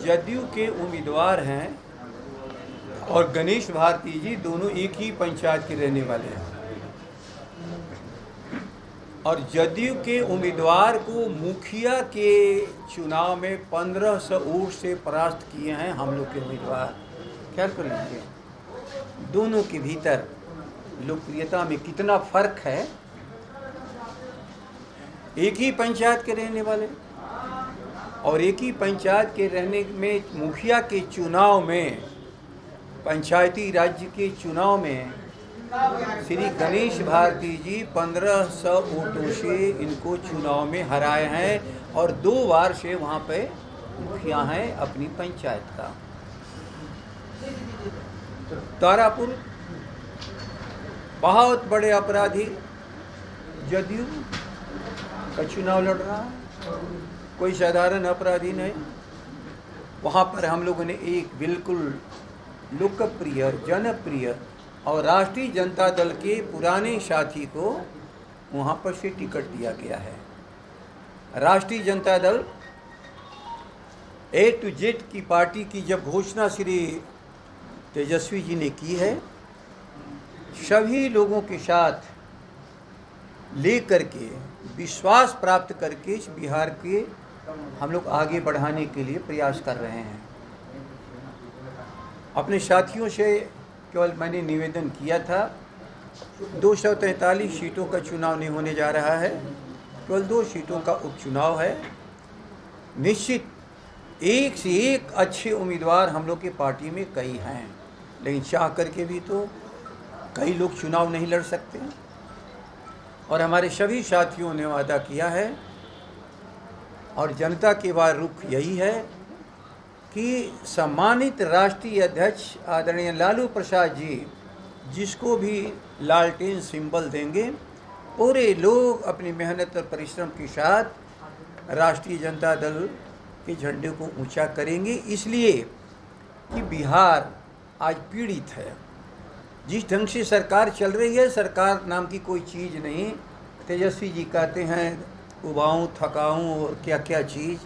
जदयू के उम्मीदवार हैं और गणेश भारती जी दोनों एक ही पंचायत के रहने वाले हैं और जदयू के उम्मीदवार को मुखिया के चुनाव में 1500 वोट से परास्त किए हैं हम लोग के उम्मीदवार। ख्याल कर लीजिए दोनों के भीतर लोकप्रियता में कितना फर्क है। एक ही पंचायत के रहने वाले और एक ही पंचायत के रहने में मुखिया के चुनाव में, पंचायती राज्य के चुनाव में श्री गणेश भारती जी 1500 वोटों से इनको चुनाव में हराए हैं और 2 बार से वहाँ पे मुखिया हैं अपनी पंचायत का। तारापुर बहुत बड़े अपराधी जदयू का चुनाव लड़ रहा है, कोई साधारण अपराधी नहीं। वहाँ पर हम लोगों ने एक बिल्कुल लोकप्रिय और जनप्रिय और राष्ट्रीय जनता दल के पुराने साथी को वहाँ पर से टिकट दिया गया है। राष्ट्रीय Janata Dal A to Z की पार्टी की जब घोषणा श्री तेजस्वी जी ने की है, सभी लोगों के साथ लेकर के विश्वास प्राप्त करके इस बिहार के हम लोग आगे बढ़ाने के लिए प्रयास कर रहे हैं। अपने साथियों से केवल मैंने निवेदन किया था, 243 सीटों का चुनाव नहीं होने जा रहा है, केवल 2 सीटों का उपचुनाव है। निश्चित एक से एक अच्छे उम्मीदवार हम लोग के पार्टी में कई हैं, लेकिन चाह करके भी तो कई लोग चुनाव नहीं लड़ सकते और हमारे सभी साथियों ने वादा किया है और जनता के बाद रुख यही है कि सम्मानित राष्ट्रीय अध्यक्ष आदरणीय लालू प्रसाद जी जिसको भी लालटेन सिंबल देंगे, पूरे लोग अपनी मेहनत और परिश्रम के साथ राष्ट्रीय जनता दल के झंडे को ऊंचा करेंगे। इसलिए कि बिहार आज पीड़ित है। जिस ढंग से सरकार चल रही है, सरकार नाम की कोई चीज़ नहीं। तेजस्वी जी कहते हैं उबाऊँ थकाऊँ और क्या क्या चीज़,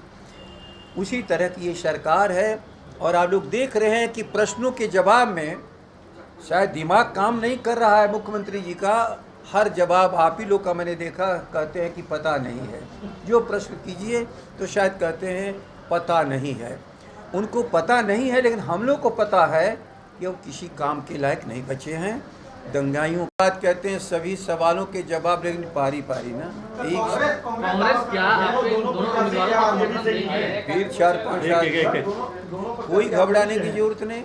उसी तरह की ये सरकार है। और आप लोग देख रहे हैं कि प्रश्नों के जवाब में शायद दिमाग काम नहीं कर रहा है मुख्यमंत्री जी का। हर जवाब आप ही लोग का मैंने देखा, कहते हैं कि पता नहीं है। जो प्रश्न कीजिए तो शायद कहते हैं पता नहीं है। उनको पता नहीं है, लेकिन हम लोग को पता है कि वो किसी काम के लायक नहीं बचे हैं। दंगाइयों बात कहते हैं सभी सवालों के जवाब, लेकिन पारी पारी ना कांग्रेस क्या आपके दोनों उम्मीदवारों को समर्थन देगी? फिर 4-5 कोई घबराने की जरूरत नहीं।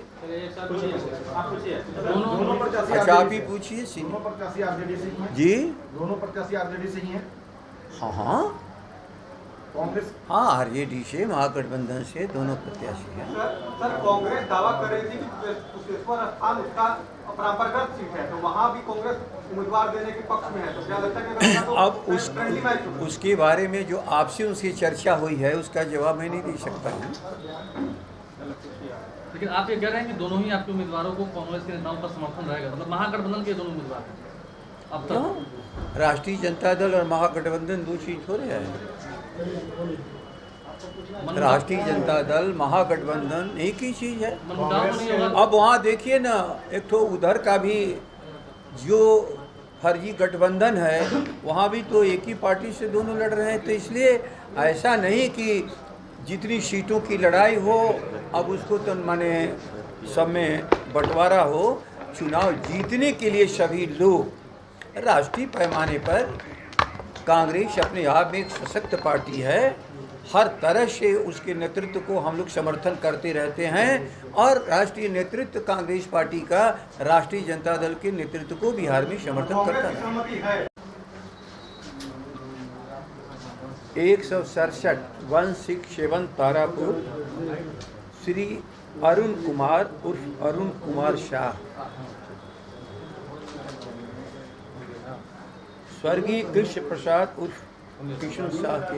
अच्छा आप ही पूछिए जी। दोनों प्रत्याशी आरजेडी से ही हैं। हाँ कांग्रेस आरजेडी से, महागठबंधन से दोनों प्रत्याशी हैं। सर कांग्रेस दावा कर रही थी कि कुशेश्वर स्थान उसका परंपरागत सीट है, तो वहाँ भी कांग्रेस उम्मीदवार देने के पक्ष में है, तो क्या लगता है कि अब उसके बारे में जो आपसे उसकी चर्चा हुई है उसका जवाब मैं नहीं दे सकता हूँ। लेकिन आप ये कह रहे हैं कि दोनों ही आपके उम्मीदवारों को कांग्रेस के नेताओं का समर्थन रहेगा, मतलब महागठबंधन के दोनों उम्मीदवार हैं अब तक? राष्ट्रीय जनता दल और महागठबंधन 2 चीज हो रहे हैं। राष्ट्रीय जनता दल महागठबंधन एक ही चीज है। अब वहाँ देखिए ना, एक तो उधर का भी जो फर्जी गठबंधन है वहाँ भी तो एक ही पार्टी से दोनों लड़ रहे हैं। तो इसलिए ऐसा नहीं कि जितनी सीटों की लड़ाई हो अब उसको तो माने सब में बंटवारा हो। चुनाव जीतने के लिए सभी लोग, राष्ट्रीय पैमाने पर कांग्रेस अपने आप में एक सशक्त पार्टी है। हर तरह से उसके नेतृत्व को हम लोग समर्थन करते रहते हैं और राष्ट्रीय नेतृत्व कांग्रेस पार्टी का राष्ट्रीय जनता दल के नेतृत्व को बिहार में समर्थन करता है। 167 तारापुर श्री अरुण कुमार उर्फ अरुण कुमार शाह, स्वर्गीय कृष्ण प्रसाद उर्फ किशन शाह के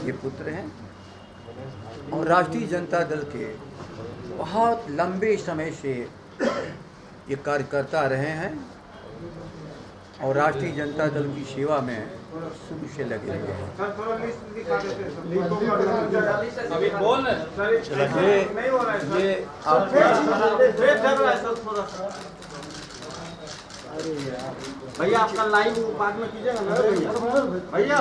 ये पुत्र हैं और राष्ट्रीय जनता दल के बहुत लंबे समय से ये कार्यकर्ता रहे हैं और राष्ट्रीय जनता दल की सेवा में शुरू से लगे हुए हैं। सर थोड़ा लिस्ट दिखा देते हैं अभी बोल रहे ये नहीं हो रहा है सर। ये वेट चल रहा है सर थोड़ा सा। भैया आपका लाइन बाद में कीजिएगा ना भैया। भैया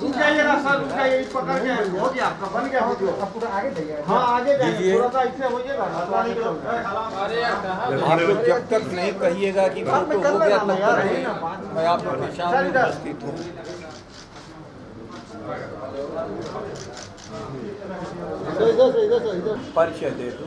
रुक जाइएगा सर, रुक जाइए, पकड़ के हो गया आपका, बन गया वीडियो। पूरा आगे जाइए। हाँ आगे जाइए, दीजिए। थोड़ा सा इससे होइएगा ना। अरे यार कहाँ आप लोग जब तक नहीं कहिएगा कि फोटो हो गया तब तक नहीं, मैं आप लोग के सामने उपस्थित हूँ। परिचय दे दूँ।